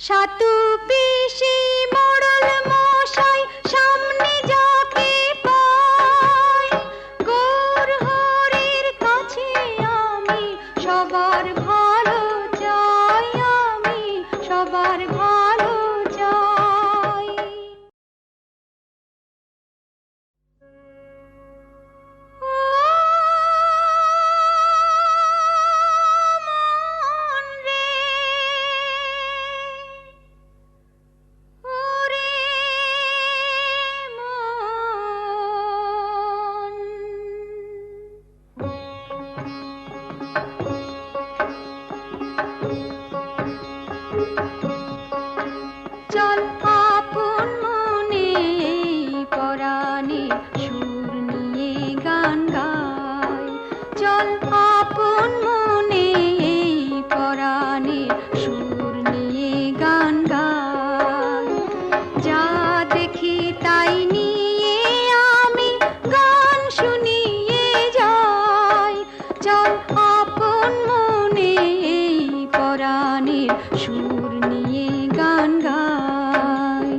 সাধু পিসি মোড়ল মশাই সামনে যাকে পাই, গৌর হরির কাছে আমি সবার ভালো চাই, আমি সবার ভালো চাই। মন রে ওরে মন, চল আপন মনে পরাণে সুর নিয়ে গান গাই, চল আপন মনে পরাণে সুর নিয়ে গান গাই। যা দেখি তাই নিয়ে আমি গান শুনিয়ে যাই, চল আপন মনে পরাণে সুর নিয়ে গান গাই।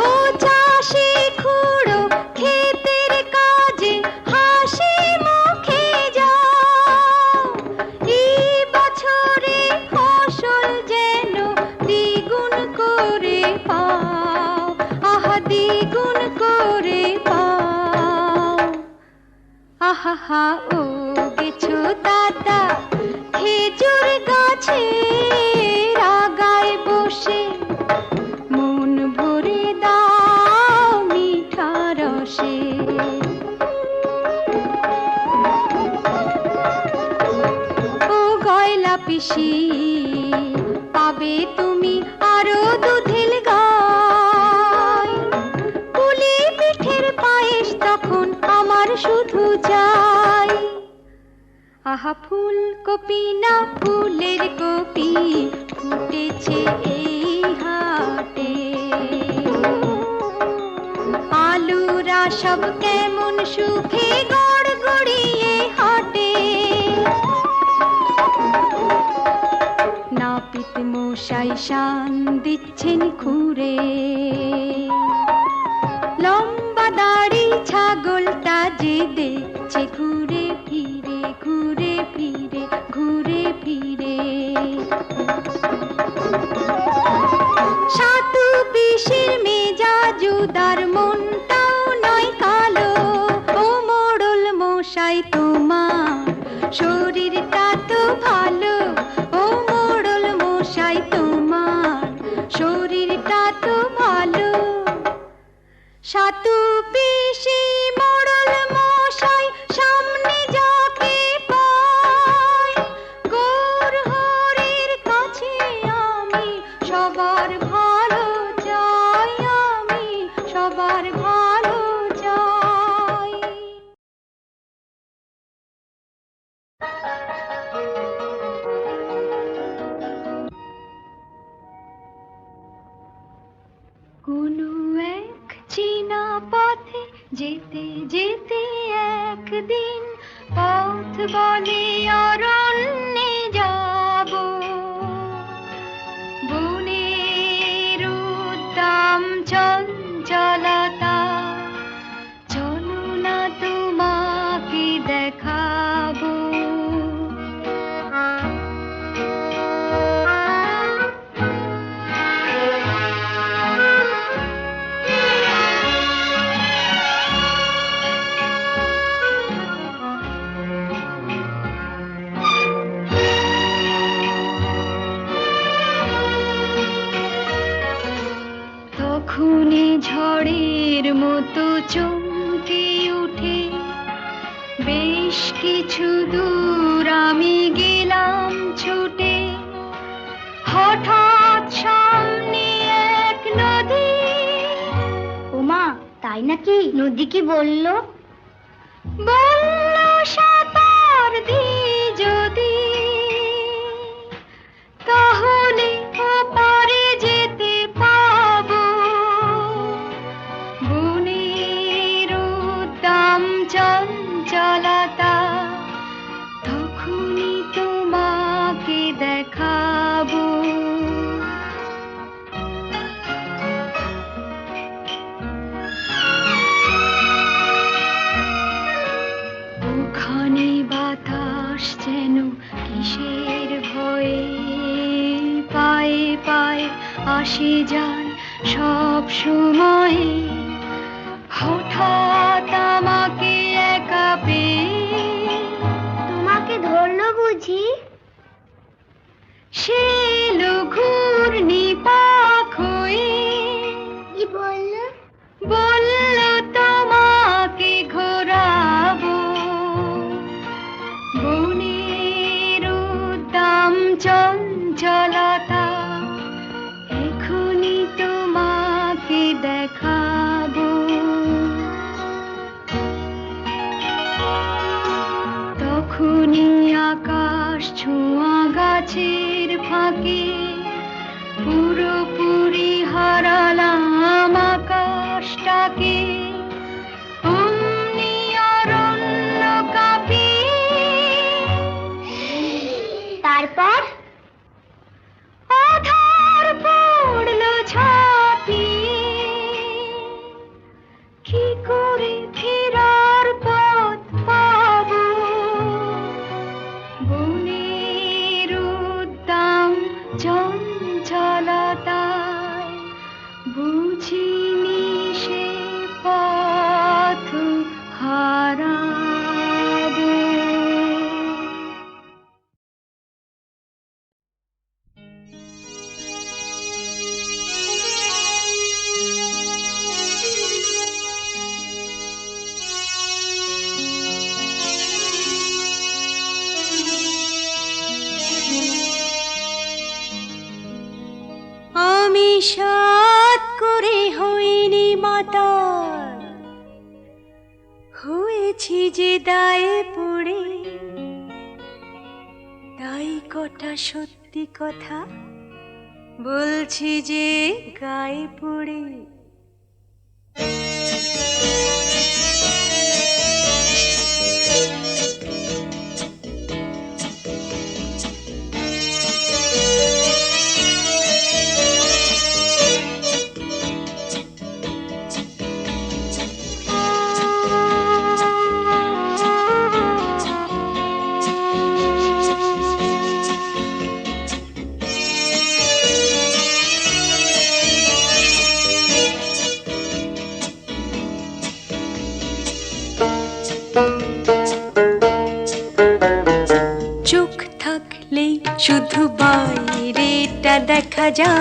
ও চাষি খুড়ো ক্ষেতের কাজে হাসি মুখে যাও, এই বছরে ফসল যেন দ্বিগুণ করে পাও, আহা দ্বিগুণ করে পাও। আহা ও গেছো দাদা খেজুর গাছে আগায় বসে, মন ভরে দাও মিঠা রসে। ও গয়লা পিসি পাবে তুমি আরো দুধের গাই, পুলি পিঠের পায়েস তখন আমার শুধু চাই। আহা ফুলকপি না ফুলের কপি ফুটেছে এই হাটে, আলুরা সব কেমন সুখে গড়গড়িয়ে হাটে। নাপিত মশাই শান দিচ্ছেন খুরে, লম্বা দাড়ি ছাগলটা যে দেখছে ঘুরে ফিরে ঘুরে ফিরে ঘুরে ফিরে। সাধু পিসির মেজাজুদার মনটাও নয় কালো, ও মোড়ল মশাই তোমার শরীরটা তো ভালো, ও মোড়ল মশাই তোমার সবার ভালো চাই, আমি সবার ভালো চাই। কোনো এক চীনা পথে যেতে যেতে একদিন পথ বলে অরণ্যে যাব, বনের উদ্দাম চঞ্চলতা, চলো না তোমাকে দেখাবো। তখনই ঝড়ের মতো চমকে উঠে বেশ কিছু দূর আমি গেলাম ছুটে। হঠাৎ সামনে এক নদী। ওমা, তাই নাকি? নদী কি বললো? বলল সাঁতার দি যদি, তাহলে ওপারে যেতে পাবো। বনের উদ্দাম চঞ্চলতা, তখনই তোমাকে দেখাবো। ওখানে বাতাস যেন কিসের ভয়ে পায়ে পায়ে আসে যায় সব সময়। হঠাৎ আমাকে একা পেয়ে তোমাকে ধরলো বুঝি? সে ঘূর্ণি পাক হয়ে কি বললো? বলল তোমাকে ঘোরাবো। বনের উদ্দাম চঞ্চলতা, এখনই তোমাকে দেখাবো। তখনই আকাশ ছোঁয়া গাছের ফাঁকে পুরোপুরি হারালাম আকাশটাকে। অমনি অরণ্য কাঁপিয়ে, তারপর আধার পড়লো ঝাঁপিয়ে। কি করে ফেরার পথ পাবো? বনের উদ্দাম চঞ্চলতায় বুঝিনি সে পথ হারাবো। আমি সাত করে হইনি মাতাল, হয়েছি যে দায়ে পড়ে। তাই কটা সত্যি কথা বলছি যে গায়ে পড়ে। চোখ থাকলেই শুধু বাইরেটা দেখা যায়,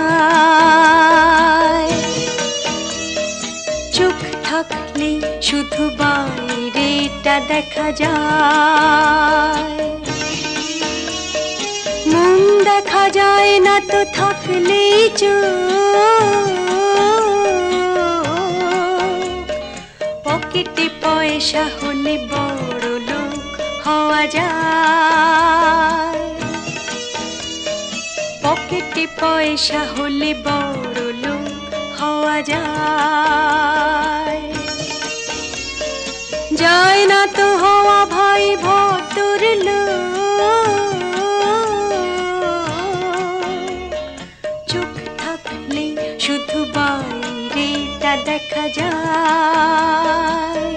চোখ থাকলেই শুধু বাইরেটা দেখা যায়। মন দেখা যায় না তো থাকলেই চোখ, পকেটে পয়সা হলে বড় লোক হওয়া যায়, পকেটে পয়সা হলে বড় লোক হওয়া যায়, যায় না তো হওয়া ভাই ভদ্র লোক, চোখ থাকলে শুধু বাইরেটা দেখা যায়,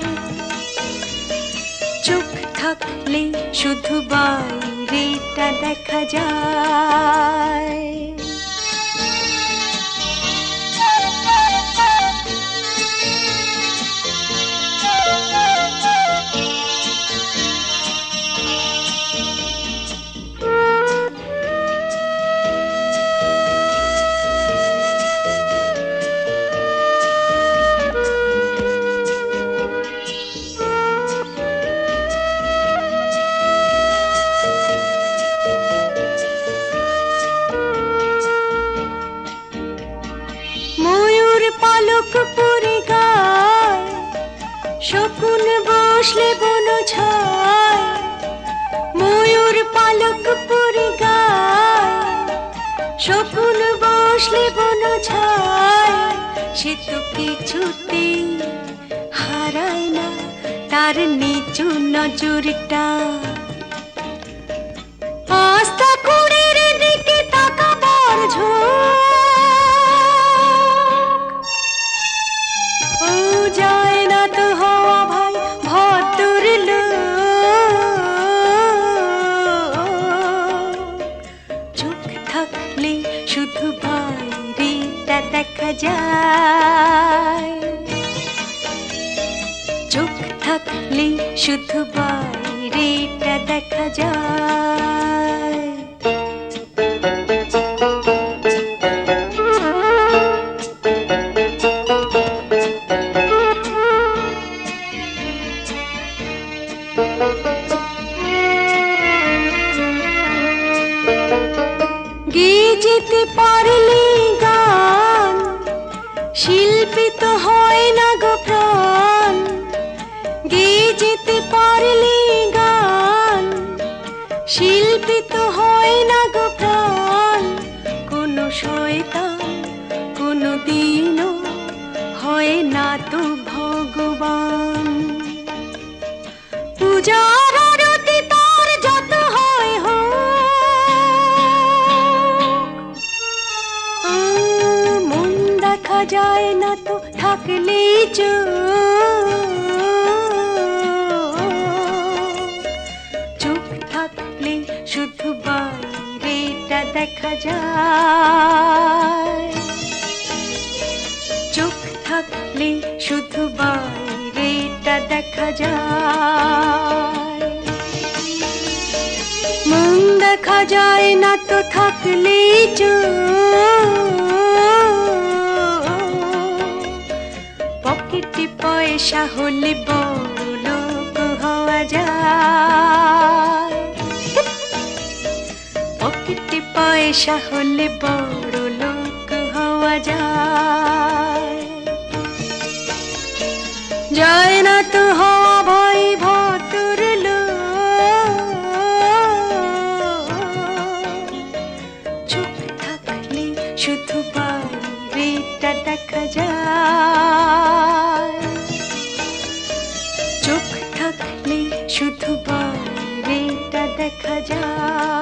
চোখ থাকলে শুধু বাইরেটা দেখা যায়। ময়ূর পালক পরে গায়, শকুন বসলে বন ছায়, ময়ূর পালক পরে গায়, শকুন বসলে বন ছায়, সে তো কিছুতেই হারায় না তার নিচু নজরটা, আস্থা কুড়ির দিকে তাকাবার ঝোঁক, ও যায় না তো হওয়া ভাই ভদ্র লোক, চোখ থাকলে শুধু বাইরেটা দেখা যায়, চোখ থাকলে শুধু বাইরেটা দেখা যায়। গেয়ে যেতে পারলে গান, শিল্পী তো হয় না গো প্রাণ, গেয়ে যেতে পারলে গান, শিল্পী তো হয় না গো প্রাণ, কোনো শয়তান কোনো দিনও হয় না তো ভগবান, পূজার আরতি তার যত হয় হোক, মন দেখা যায় না তো থাকলেই চোখ থাকলে শুধু বাইরেটা দেখা যায়, চোখ থাকলে শুধু বাইরেটা দেখা যায়, মন দেখা যায় না তো থাকলেই পকেটে পয়সা হলে বড় লোক হওয়া যায়, পকেটে পয়সা হলে বড় লোক হওয়া যায়, যায় না তো হওয়া ভাই ভদ্র লোক, চোখ থাকলে শুধু বাইরেটা দেখা যায়, চোখ থাকলে শুধু বাইরেটা দেখা যায়।